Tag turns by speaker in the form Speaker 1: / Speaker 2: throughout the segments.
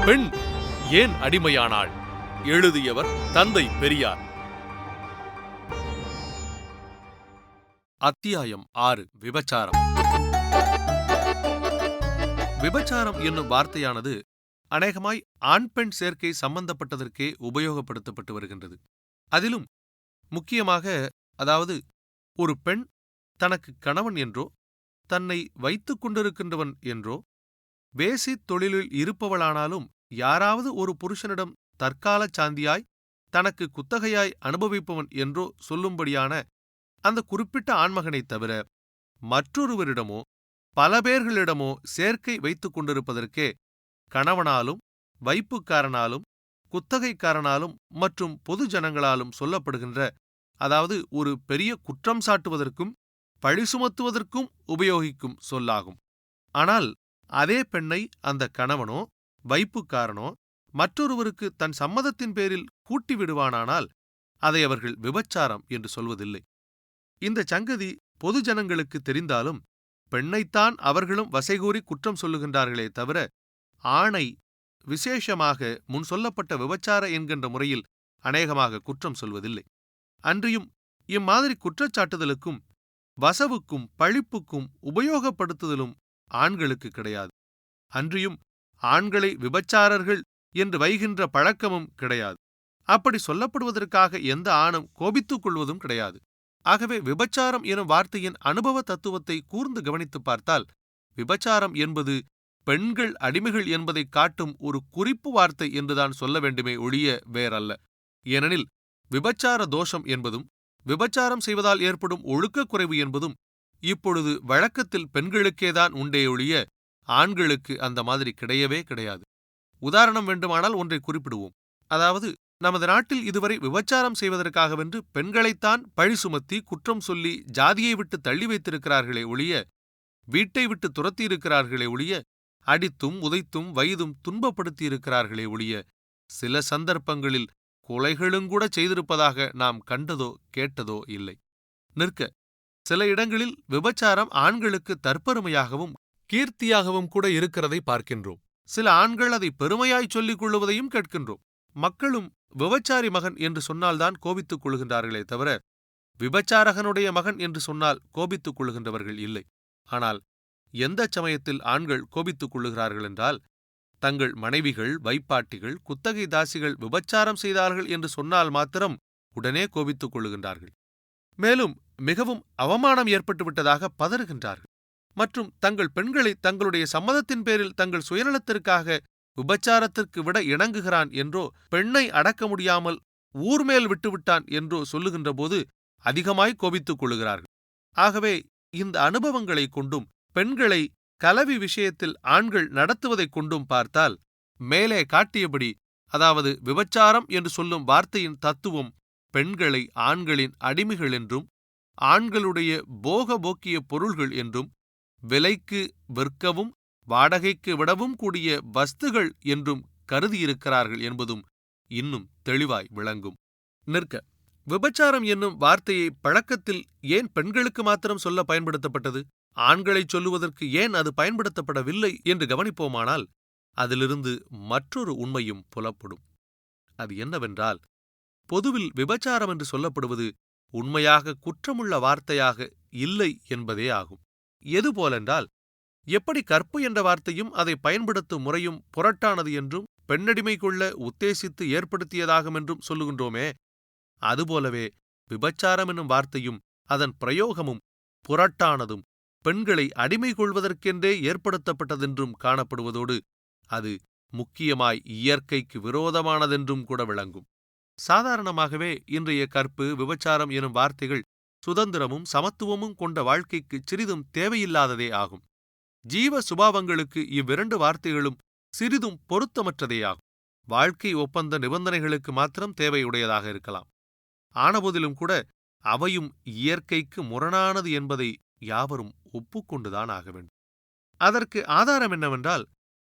Speaker 1: பெண் ஏன் அடிமையானாள்? எழுதியவர் தந்தை பெரியார். அத்தியாயம் 6. விபச்சாரம். விபச்சாரம் என்னும் வார்த்தையானது அநேகமாய் ஆண் பெண் சேர்க்கை சம்பந்தப்பட்டதற்கே உபயோகப்படுத்தப்பட்டு வருகின்றது. அதிலும் முக்கியமாக, அதாவது ஒரு பெண் தனக்கு கணவன் என்றோ தன்னை வைத்துக் கொண்டிருக்கின்றவன் என்றோ வேசித் தொழிலில் இருப்பவளானாலும் யாராவது ஒரு புருஷனிடம் தற்கால சாந்தியாய் தனக்கு குத்தகையாய் அனுபவிப்பவன் என்றோ சொல்லும்படியான அந்த குறிப்பிட்ட ஆண்மகனைத் தவிர மற்றொருவரிடமோ பல பேர்களிடமோ சேர்க்கை வைத்துக் கொண்டிருப்பதற்கே கணவனாலும் வைப்புக்காரனாலும் குத்தகைக்காரனாலும் மற்றும் பொது ஜனங்களாலும் சொல்லப்படுகின்ற, அதாவது ஒரு பெரிய குற்றம் சாட்டுவதற்கும் பழி சுமத்துவதற்கும் உபயோகிக்கும் சொல்லாகும். ஆனால் அதே பெண்ணை அந்த கணவனோ வைப்புக்காரனோ மற்றொருவருக்கு தன் சம்மதத்தின் பேரில் கூட்டி விடுவானானால் அதை அவர்கள் விபச்சாரம் என்று சொல்வதில்லை. இந்த சங்கதி பொது ஜனங்களுக்கு தெரிந்தாலும் பெண்ணைத்தான் அவர்களும் வசைகூறி குற்றம் சொல்லுகின்றார்களே தவிர ஆணை விசேஷமாக முன் சொல்லப்பட்ட விபச்சார என்கின்ற முறையில் அநேகமாக குற்றம் சொல்வதில்லை. அன்றியும் இம்மாதிரி குற்றச்சாட்டுதலுக்கும் வசவுக்கும் பழிப்புக்கும் உபயோகப்படுத்துதலும் ஆண்களுக்கு கிடையாது. அன்றியும் ஆண்களை விபச்சாரர்கள் என்று வைகின்ற பழக்கமும் கிடையாது. அப்படி சொல்லப்படுவதற்காக எந்த ஆணும் கோபித்துக் கொள்வதும் கிடையாது. ஆகவே விபச்சாரம் எனும் வார்த்தையின் அனுபவ தத்துவத்தை கூர்ந்து கவனித்துப் பார்த்தால், விபச்சாரம் என்பது பெண்கள் அடிமைகள் என்பதை காட்டும் ஒரு குறிப்பு வார்த்தை என்றுதான் சொல்ல வேண்டுமே ஒழிய வேறல்ல. ஏனெனில் விபச்சார தோஷம் என்பதும் விபச்சாரம் செய்வதால் ஏற்படும் ஒழுக்கக் குறைவு என்பதும் இப்பொழுது வழக்கத்தில் பெண்களுக்கேதான் உண்டே ஒழிய ஆண்களுக்கு அந்த மாதிரி கிடையவே கிடையாது. உதாரணம் வேண்டுமானால் ஒன்றை குறிப்பிடுவோம். அதாவது, நமது நாட்டில் இதுவரை விபச்சாரம் செய்வதற்காகவென்று பெண்களைத்தான் பழி சுமத்தி குற்றம் சொல்லி ஜாதியை விட்டு தள்ளி வைத்திருக்கிறார்களே ஒழிய, வீட்டை விட்டு துரத்தியிருக்கிறார்களே ஒழிய, அடித்தும் உதைத்தும் வயதும் துன்பப்படுத்தியிருக்கிறார்களே ஒழிய, சில சந்தர்ப்பங்களில் கொலைகளுங்கூட செய்திருப்பதாக நாம் கண்டதோ கேட்டதோ இல்லை. நிற்க சில இடங்களில் விபச்சாரம் ஆண்களுக்கு தற்பெருமையாகவும் கீர்த்தியாகவும் கூட இருக்கிறதை பார்க்கின்றோம். சில ஆண்கள் அதை பெருமையாய் சொல்லிக் கொள்ளுவதையும் கேட்கின்றோம். மக்களும் விபச்சாரி மகன் என்று சொன்னால்தான் கோபித்துக் கொள்கின்றார்களே தவிர விபச்சாரகனுடைய மகன் என்று சொன்னால் கோபித்துக் கொள்கின்றவர்கள் இல்லை. ஆனால் எந்த சமயத்தில் ஆண்கள் கோபித்துக் கொள்ளுகிறார்கள் என்றால், தங்கள் மனைவிகள், வைப்பாட்டிகள், குத்தகை தாசிகள் விபச்சாரம் செய்தார்கள் என்று சொன்னால் மாத்திரம் உடனே கோபித்துக் கொள்ளுகின்றார்கள். மேலும் மிகவும் அவமானம் ஏற்பட்டுவிட்டதாக பதறுகின்றார்கள். மற்றும் தங்கள் பெண்களை தங்களுடைய சம்மதத்தின் பேரில் தங்கள் சுயநலத்திற்காக விபச்சாரத்திற்கு விட இணங்குகிறான் என்றோ, பெண்ணை அடக்க முடியாமல் ஊர்மேல் விட்டுவிட்டான் என்றோ சொல்லுகின்ற போது அதிகமாய் கோபித்துக் கொள்ளுகிறார்கள். ஆகவே இந்த அனுபவங்களைக் கொண்டும் பெண்களை கலவி விஷயத்தில் ஆண்கள் நடத்துவதைக் கொண்டும் பார்த்தால், மேலே காட்டியபடி, அதாவது விபச்சாரம் என்று சொல்லும் வார்த்தையின் தத்துவம் பெண்களை ஆண்களின் அடிமைகள் என்றும் ஆண்களுடைய போக்கிய பொருள்கள் என்றும் விலைக்கு விற்கவும் வாடகைக்கு விடவும் கூடிய வஸ்துகள் என்றும் கருதியிருக்கிறார்கள் என்பதும் இன்னும் தெளிவாய் விளங்கும். நிற்க விபச்சாரம் என்னும் வார்த்தையை பழக்கத்தில் ஏன் பெண்களுக்கு மாத்திரம் சொல்ல பயன்படுத்தப்பட்டது, ஆண்களை சொல்லுவதற்கு ஏன் அது பயன்படுத்தப்படவில்லை என்று கவனிப்போமானால் அதிலிருந்து மற்றொரு உண்மையும் புலப்படும். அது என்னவென்றால், பொதுவில் விபச்சாரம் என்று சொல்லப்படுவது உண்மையாக குற்றமுள்ள வார்த்தையாக இல்லை என்பதே ஆகும். எதுபோலென்றால், எப்படி கற்பு என்ற வார்த்தையும் அதை பயன்படுத்தும் முறையும் புரட்டானது என்றும் பெண்ணடிமை கொள்ள உத்தேசித்து ஏற்படுத்தியதாகும் என்றும் சொல்லுகின்றோமே, அதுபோலவே விபச்சாரம் என்னும் வார்த்தையும் அதன் பிரயோகமும் புரட்டானதும் பெண்களை அடிமை கொள்வதற்கென்றே ஏற்படுத்தப்பட்டதென்றும் காணப்படுவதோடு அது முக்கியமாய் இயற்கைக்கு விரோதமானதென்றும் கூட விளங்கும். சாதாரணமாகவே இன்றைய கற்பு, விபச்சாரம் எனும் வார்த்தைகள் சுதந்திரமும் சமத்துவமும் கொண்ட வாழ்க்கைக்கு சிறிதும் தேவையில்லாததே ஆகும். ஜீவ சுபாவங்களுக்கு இவ்விரண்டு வார்த்தைகளும் சிறிதும் பொருத்தமற்றதேயாகும். வாழ்க்கை ஒப்பந்த நிபந்தனைகளுக்கு மாத்திரம் தேவையுடையதாக இருக்கலாம். ஆனபோதிலும் கூட அவையும் இயற்கைக்கு முரணானது என்பதை யாவரும் ஒப்புக்கொண்டுதான் ஆக வேண்டும். அதற்கு ஆதாரம் என்னவென்றால்,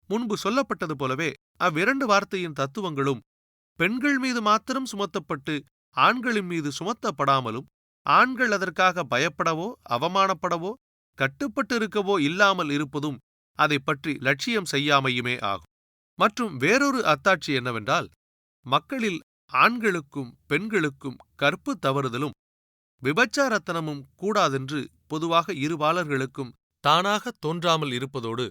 Speaker 1: முன்பு சொல்லப்பட்டது போலவே அவ்விரண்டு வார்த்தையின் தத்துவங்களும் பெண்கள் மீது மாத்திரம் சுமத்தப்பட்டு ஆண்களின் மீது சுமத்தப்படாமலும், ஆண்கள் அதற்காக பயப்படவோ அவமானப்படவோ கட்டுப்பட்டு இருக்கவோ இல்லாமல் இருப்பதும் அதை பற்றி லட்சியம் செய்யாமையுமே ஆகும். மற்றும் வேறொரு அத்தாட்சி என்னவென்றால், மக்களில் ஆண்களுக்கும் பெண்களுக்கும் கற்பு தவறுதலும் விபச்சாரத்தனமும் கூடாதென்று பொதுவாக இருபாலர்களுக்கும் தானாக தோன்றாமல் இருப்பதோடு,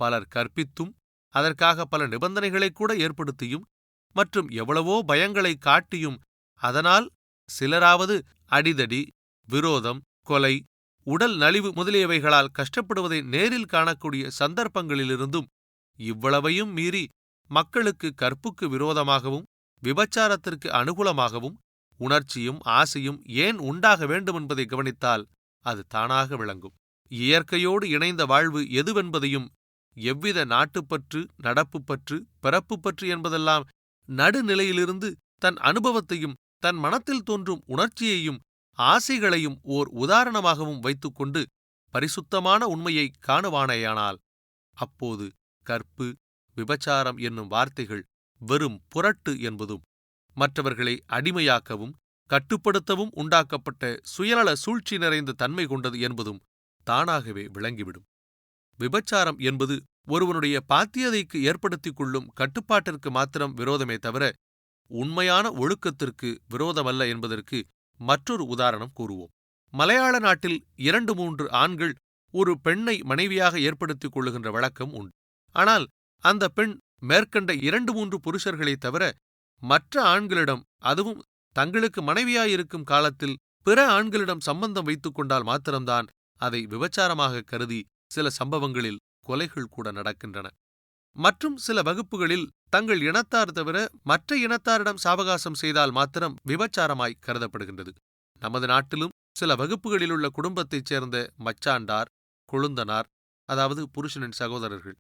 Speaker 1: பலர் கற்பித்தும் அதற்காக பல நிபந்தனைகளை கூட ஏற்படுத்தியும் மற்றும் எவ்வளவோ பயங்களை காட்டியும் அதனால் சிலராவது அடிதடி, விரோதம், கொலை, உடல் நலிவு முதலியவைகளால் கஷ்டப்படுவதை நேரில் காணக்கூடிய சந்தர்ப்பங்களிலிருந்தும் இவ்வளவையும் மீறி மக்களுக்கு கற்புக்கு விரோதமாகவும் விபச்சாரத்திற்கு அனுகூலமாகவும் உணர்ச்சியும் ஆசையும் ஏன் உண்டாக வேண்டுமென்பதை கவனித்தால் அது தானாக விளங்கும். இயற்கையோடு இணைந்த வாழ்வு எதுவென்பதையும், எவ்வித நாட்டுப்பற்று, நடப்புப்பற்று, பிறப்புப்பற்று என்பதெல்லாம் நடுநிலையிலிருந்து தன் அனுபவத்தையும் தன் மனத்தில் தோன்றும் உணர்ச்சியையும் ஆசைகளையும் ஓர் உதாரணமாகவும் வைத்துக்கொண்டு பரிசுத்தமான உண்மையை காணுவானேயானால், அப்போது கற்பு, விபச்சாரம் என்னும் வார்த்தைகள் வெறும் புரட்டு என்பதும், மற்றவர்களை அடிமையாக்கவும் கட்டுப்படுத்தவும் உண்டாக்கப்பட்ட சுயநல சூழ்ச்சி நிறைந்த தன்மை கொண்டது என்பதும் தானாகவே விளங்கிவிடும். விபச்சாரம் என்பது ஒருவனுடைய பாத்தியதைக்கு ஏற்படுத்திக் கொள்ளும் கட்டுப்பாட்டிற்கு மாத்திரம் விரோதமே தவிர உண்மையான ஒழுக்கத்திற்கு விரோதமல்ல என்பதற்கு மற்றொரு உதாரணம் கூறுவோம். மலையாள நாட்டில் 2-3 ஆண்கள் ஒரு பெண்ணை மனைவியாக ஏற்படுத்திக் கொள்ளுகின்ற வழக்கம் உண்டு. ஆனால் அந்த பெண் மேற்கண்ட 2-3 புருஷர்களைத் தவிர மற்ற ஆண்களிடம், அதுவும் தங்களுக்கு மனைவியாயிருக்கும் காலத்தில் பிற ஆண்களிடம் சம்பந்தம் வைத்துக் கொண்டால் மாத்திரம்தான் அதை விபச்சாரமாக கருதி சில சம்பவங்களில் கொலைகள் கூட நடக்கின்றன. மற்றும் சில வகுப்புகளில் தங்கள் இனத்தார் தவிர மற்ற இனத்தாரிடம் சாவகாசம் செய்தால் மாத்திரம் விபச்சாரமாய் கருதப்படுகின்றது. நமது நாட்டிலும் சில வகுப்புகளிலுள்ள குடும்பத்தைச் சேர்ந்த மச்சாண்டார், கொழுந்தனார், அதாவது புருஷனின் சகோதரர்கள்,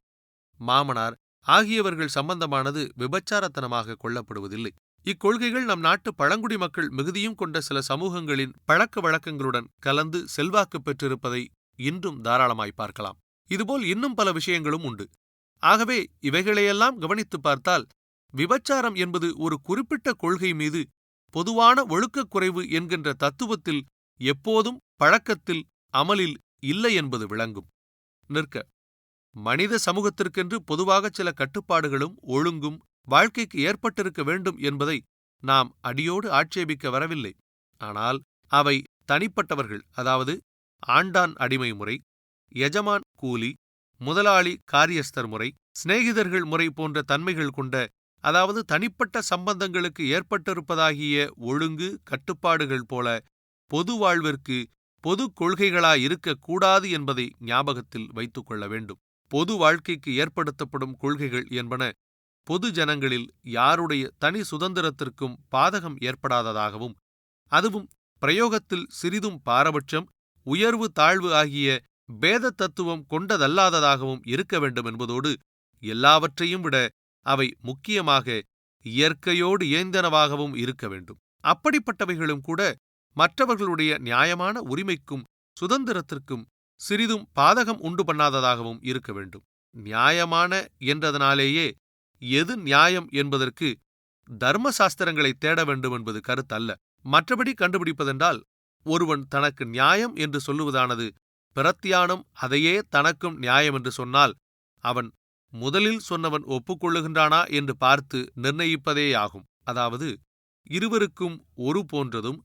Speaker 1: மாமனார் ஆகியவர்கள் சம்பந்தமானது விபச்சாரத்தனமாக கொள்ளப்படுவதில்லை. இக்கொள்கைகள் நம் நாட்டு பழங்குடி மக்கள் மிகுதியும் கொண்ட சில சமூகங்களின் பழக்க வழக்கங்களுடன் கலந்து செல்வாக்கு பெற்றிருப்பதை இன்றும் தாராளமாய் பார்க்கலாம். இதுபோல் இன்னும் பல விஷயங்களும் உண்டு. ஆகவே இவைகளையெல்லாம் கவனித்துப் பார்த்தால் விபச்சாரம் என்பது ஒரு குறிப்பிட்ட கொள்கை மீது பொதுவான ஒழுக்கக் குறைவு என்கின்ற தத்துவத்தில் எப்போதும் பழக்கத்தில் அமலில் இல்லை என்பது விளங்கும். நிற்க மனித சமூகத்திற்கென்று பொதுவாக சில கட்டுப்பாடுகளும் ஒழுங்கும் வாழ்க்கைக்கு ஏற்பட்டிருக்க வேண்டும் என்பதை நாம் அடியோடு ஆட்சேபிக்க வரவில்லை. ஆனால் அவை தனிப்பட்டவர்கள், அதாவது ஆண்டான் அடிமை முறை, எஜமான் கூலி, முதலாளி காரியஸ்தர் முறை, சிநேகிதர்கள் முறை போன்ற தன்மைகள் கொண்ட, அதாவது தனிப்பட்ட சம்பந்தங்களுக்கு ஏற்பட்டிருப்பதாகிய ஒழுங்கு கட்டுப்பாடுகள் போல பொது வாழ்விற்கு பொது கொள்கைகளாயிருக்கக்கூடாது என்பதை ஞாபகத்தில் வைத்துக் கொள்ள வேண்டும். பொது வாழ்க்கைக்கு ஏற்படுத்தப்படும் கொள்கைகள் என்பன பொது ஜனங்களில் யாருடைய தனி சுதந்திரத்திற்கும் பாதகம் ஏற்படாததாகவும், அதுவும் பிரயோகத்தில் சிறிதும் பாரபட்சம், உயர்வு தாழ்வு ஆகிய பேத தத்துவம் கொண்டதல்லாததாகவும் இருக்க வேண்டும் என்பதோடு, எல்லாவற்றையும் விட அவை முக்கியமாக இயற்கையோடு இயைந்தனவாகவும் இருக்க வேண்டும். அப்படிப்பட்டவைகளும் கூட மற்றவர்களுடைய நியாயமான உரிமைக்கும் சுதந்திரத்திற்கும் சிறிதும் பாதகம் உண்டு பண்ணாததாகவும் இருக்க வேண்டும். நியாயமான என்றதனாலேயே எது நியாயம் என்பதற்கு தர்மசாஸ்திரங்களை தேட வேண்டும் என்பது கருத்தல்ல. மற்றபடி கண்டுபிடிப்பதென்றால், ஒருவன் தனக்கு நியாயம் என்று சொல்லுவதானது பிரத்தியானம் அதையே தனக்கும் நியாயம் என்று சொன்னால் அவன் முதலில் சொன்னவன் ஒப்புக்கொள்ளுகின்றானா என்று பார்த்து நிர்ணயிப்பதேயாகும். அதாவது இருவருக்கும் ஒரு போன்றதும்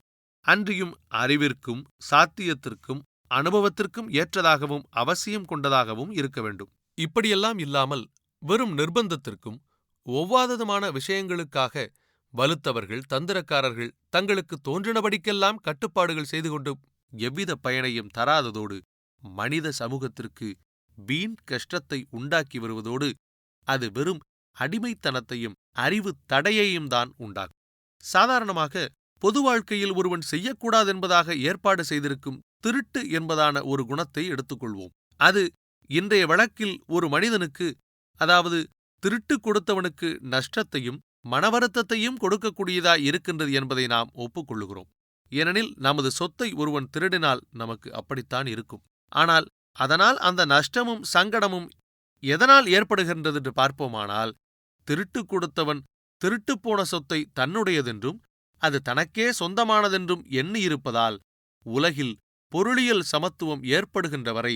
Speaker 1: அன்றியும் அறிவிற்கும் சாத்தியத்திற்கும் அனுபவத்திற்கும் ஏற்றதாகவும் அவசியம் கொண்டதாகவும் இருக்க வேண்டும். இப்படியெல்லாம் இல்லாமல் வெறும் நிர்பந்தத்திற்கும் ஒவ்வாததுமான விஷயங்களுக்காக வலுத்தவர்கள், தந்திரக்காரர்கள் தங்களுக்கு தோன்றினபடிக்கெல்லாம் கட்டுப்பாடுகள் செய்து கொண்டு எவ்வித பயனையும் தராததோடு மனித சமூகத்திற்கு வீண் கஷ்டத்தை உண்டாக்கி வருவதோடு அது வெறும் அடிமைத்தனத்தையும் அறிவு தடையையும் தான் உண்டாகும். சாதாரணமாக பொது வாழ்க்கையில் ஒருவன் செய்யக்கூடாதென்பதாக ஏற்பாடு செய்திருக்கும் திருட்டு என்பதான ஒரு குணத்தை எடுத்துக்கொள்வோம். அது இன்றைய வழக்கில் ஒரு மனிதனுக்கு, அதாவது திருட்டு கொடுத்தவனுக்கு நஷ்டத்தையும் மனவருத்தத்தையும் கொடுக்கக்கூடியதாய் இருக்கின்றது என்பதை நாம் ஒப்புக்கொள்ளுகிறோம். ஏனெனில் நமது சொத்தை ஒருவன் திருடினால் நமக்கு அப்படித்தான் இருக்கும். ஆனால் அதனால் அந்த நஷ்டமும் சங்கடமும் எதனால் ஏற்படுகின்றது என்று பார்ப்போமானால், திருட்டு கொடுத்தவன் திருட்டுப்போன சொத்தை தன்னுடையதென்றும் அது தனக்கே சொந்தமானதென்றும் எண்ணியிருப்பதால் உலகில் பொருளியல் சமத்துவம் ஏற்படுகின்ற வரை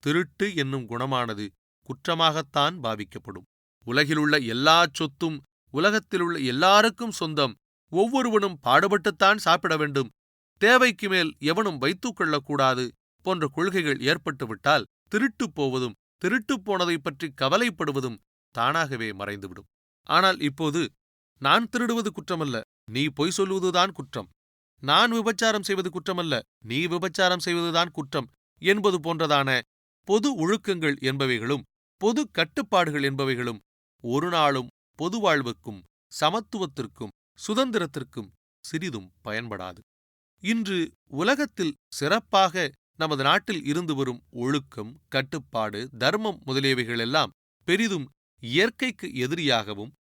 Speaker 1: திருட்டு என்னும் குணமானது குற்றமாகத்தான் பாவிக்கப்படும். உலகிலுள்ள எல்லா சொத்தும் உலகத்திலுள்ள எல்லாருக்கும் சொந்தம், ஒவ்வொருவனும் பாடுபட்டுத்தான் சாப்பிட வேண்டும், தேவைக்கு மேல் எவனும் வைத்துக் கொள்ளக்கூடாது போன்ற கொள்கைகள் ஏற்பட்டுவிட்டால் திருட்டுப் போவதும் திருட்டுப் போனதைப் பற்றி கவலைப்படுவதும் தானாகவே மறைந்துவிடும். ஆனால் இப்போது நான் திருடுவது குற்றமல்ல, நீ பொய் சொல்வதுதான் குற்றம், நான் விபச்சாரம் செய்வது குற்றமல்ல, நீ விபச்சாரம் செய்வதுதான் குற்றம் என்பது போன்றதான பொது ஒழுக்கங்கள் என்பவைகளும் பொது கட்டுப்பாடுகள் என்பவைகளும் ஒரு நாளும் பொது வாழ்வுக்கும் சமத்துவத்திற்கும் சுதந்திரத்திற்கும் சிறிதும் பயன்படாது. இன்று உலகத்தில் சிறப்பாக நமது நாட்டில் இருந்து வரும் ஒழுக்கம், கட்டுப்பாடு, தர்மம் முதலியவைகளெல்லாம் பெரிதும் இயற்கைக்கு எதிரியாகவும்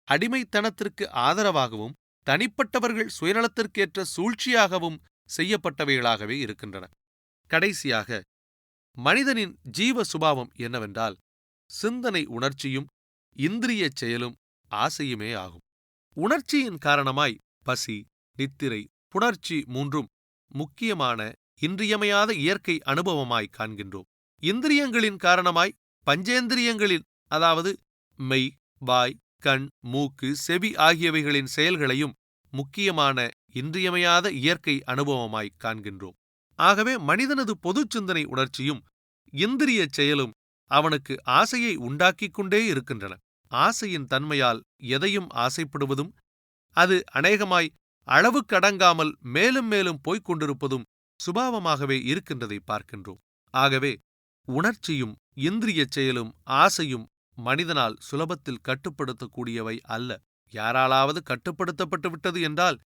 Speaker 1: அடிமைத்தனத்திற்கு ஆதரவாகவும் தனிப்பட்டவர்கள் சுயநலத்திற்கேற்ற சூழ்ச்சியாகவும் செய்யப்பட்டவைகளாகவே இருக்கின்றன. கடைசியாக மனிதனின் ஜீவ சுபாவம் என்னவென்றால் சிந்தனை உணர்ச்சியும் இந்திரிய செயலும் ஆசையுமே ஆகும். உணர்ச்சியின் காரணமாய் பசி, நித்திரை, புணர்ச்சி மூன்றும் முக்கியமான இன்றியமையாத இயற்கை அனுபவமாய் காண்கின்றோம். இந்திரியங்களின் காரணமாய் பஞ்சேந்திரியங்களில், அதாவது மெய், வாய், கண், மூக்கு, செவி ஆகியவைகளின் செயல்களையும் முக்கியமான இன்றியமையாத இயற்கை அனுபவமாய் காண்கின்றோம். ஆகவே மனிதனது பொது சிந்தனை உணர்ச்சியும் இந்திரிய செயலும் அவனுக்கு ஆசையை உண்டாக்கிக் கொண்டே இருக்கின்றன. ஆசையின் தன்மையால் எதையும் ஆசைப்படுவதும் அது அநேகமாய் அளவுக்கடங்காமல் மேலும் மேலும் போய்க் கொண்டிருப்பதும் சுபாவமாகவே இருக்கின்றதை பார்க்கின்றோம். ஆகவே உணர்ச்சியும் இந்திரிய செயலும் ஆசையும் மனிதனால் சுலபத்தில் கட்டுப்படுத்தக்கூடியவை அல்ல. யாராலாவது கட்டுப்படுத்தப்பட்டு விட்டது என்றால்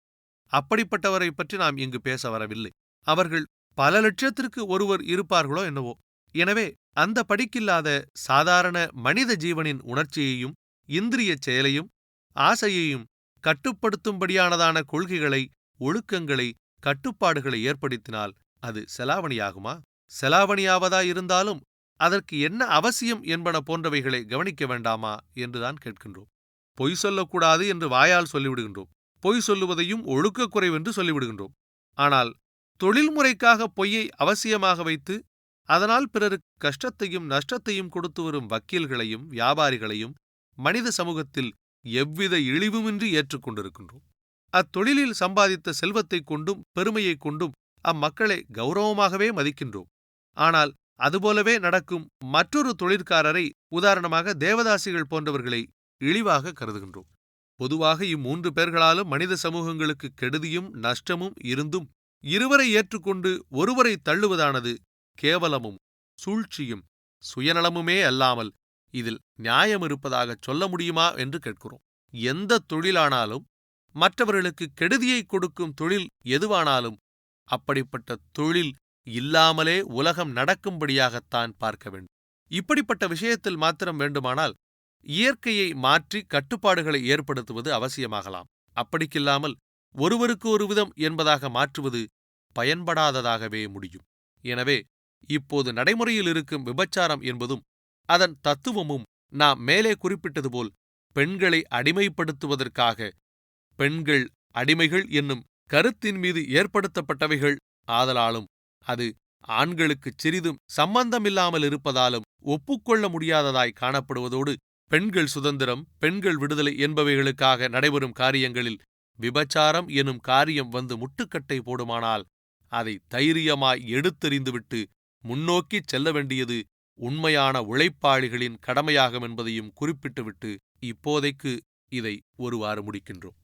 Speaker 1: அப்படிப்பட்டவரை பற்றி நாம் இங்கு பேச வரவில்லை. அவர்கள் பல லட்சத்திற்கு ஒருவர் இருப்பார்களோ என்னவோ. எனவே அந்த படிக்கில்லாத சாதாரண மனித ஜீவனின் உணர்ச்சியையும் இந்திரிய செயலையும் ஆசையையும் கட்டுப்படுத்தும்படியானதான கொள்கைகளை, ஒழுக்கங்களை, கட்டுப்பாடுகளை ஏற்படுத்தினால் அது செலாவணியாகுமா? செலாவணியாவதாயிருந்தாலும் அதற்கு என்ன அவசியம் என்பன போன்றவைகளை கவனிக்க வேண்டாமா என்றுதான் கேட்கின்றோம். பொய் சொல்லக்கூடாது என்று வாயால் சொல்லிவிடுகின்றோம். பொய் சொல்லுவதையும் ஒழுக்கக் குறைவென்று சொல்லிவிடுகின்றோம். ஆனால் தொழில்முறைக்காக பொய்யை அவசியமாக வைத்து அதனால் பிறருக்கு கஷ்டத்தையும் நஷ்டத்தையும் கொடுத்து வரும் வக்கீல்களையும் வியாபாரிகளையும் மனித சமூகத்தில் எவ்வித இழிவுமின்றி ஏற்றுக்கொண்டிருக்கின்றோம். அத்தொழிலில் சம்பாதித்த செல்வத்தைக் கொண்டும் பெருமையைக் கொண்டும் அம்மக்களை கௌரவமாகவே மதிக்கின்றோம். ஆனால் அதுபோலவே நடக்கும் மற்றொரு தொழிற்காரரை, உதாரணமாக தேவதாசிகள் போன்றவர்களை இழிவாக கருதுகின்றோம். பொதுவாக இம்மூன்று பேர்களாலும் மனித சமூகங்களுக்கு கெடுதியும் நஷ்டமும் இருந்தும் இருவரை ஏற்றுக்கொண்டு ஒருவரை தள்ளுவதானது கேவலமும் சூழ்ச்சியும் சுயநலமுமே அல்லாமல் இதில் நியாயம் இருப்பதாக சொல்ல முடியுமா என்று கேட்கிறோம். எந்த தொழிலானாலும் மற்றவர்களுக்கு கெடுதியை கொடுக்கும் தொழில் எதுவானாலும் அப்படிப்பட்ட தொழில் இல்லாமலே உலகம் நடக்கும்படியாகத்தான் பார்க்க வேண்டும். இப்படிப்பட்ட விஷயத்தில் மாத்திரம் வேண்டுமானால் இயற்கையை மாற்றி கட்டுப்பாடுகளை ஏற்படுத்துவது அவசியமாகலாம். அப்படிக்கில்லாமல் ஒருவருக்கு ஒரு விதம் என்பதாக மாற்றுவது பயன்படாததாகவே முடியும். எனவே இப்போது நடைமுறையில் இருக்கும் விபச்சாரம் என்பதும் அதன் தத்துவமும் நாம் மேலே குறிப்பிட்டது போல் பெண்களை அடிமைப்படுத்துவதற்காக, பெண்கள் அடிமைகள் என்னும் கருத்தின் மீது ஏற்படுத்தப்பட்டவைகள் ஆதலாலும் அது ஆண்களுக்கு சிறிதும் சம்பந்தமில்லாமல் இருப்பதாலும் ஒப்புக்கொள்ள முடியாததாய் காணப்படுவதோடு, பெண்கள் சுதந்திரம், பெண்கள் விடுதலை என்பவைகளுக்காக நடைபெறும் காரியங்களில் விபச்சாரம் எனும் காரியம் வந்து முட்டுக்கட்டை போடுமானால் அதை தைரியமாய் எடுத்தெறிந்துவிட்டு முன்னோக்கிச் செல்ல வேண்டியது உண்மையான உழைப்பாளிகளின் கடமையாகும் என்பதையும் குறிப்பிட்டுவிட்டு இப்போதைக்கு இதை ஒருவாறு முடிக்கின்றோம்.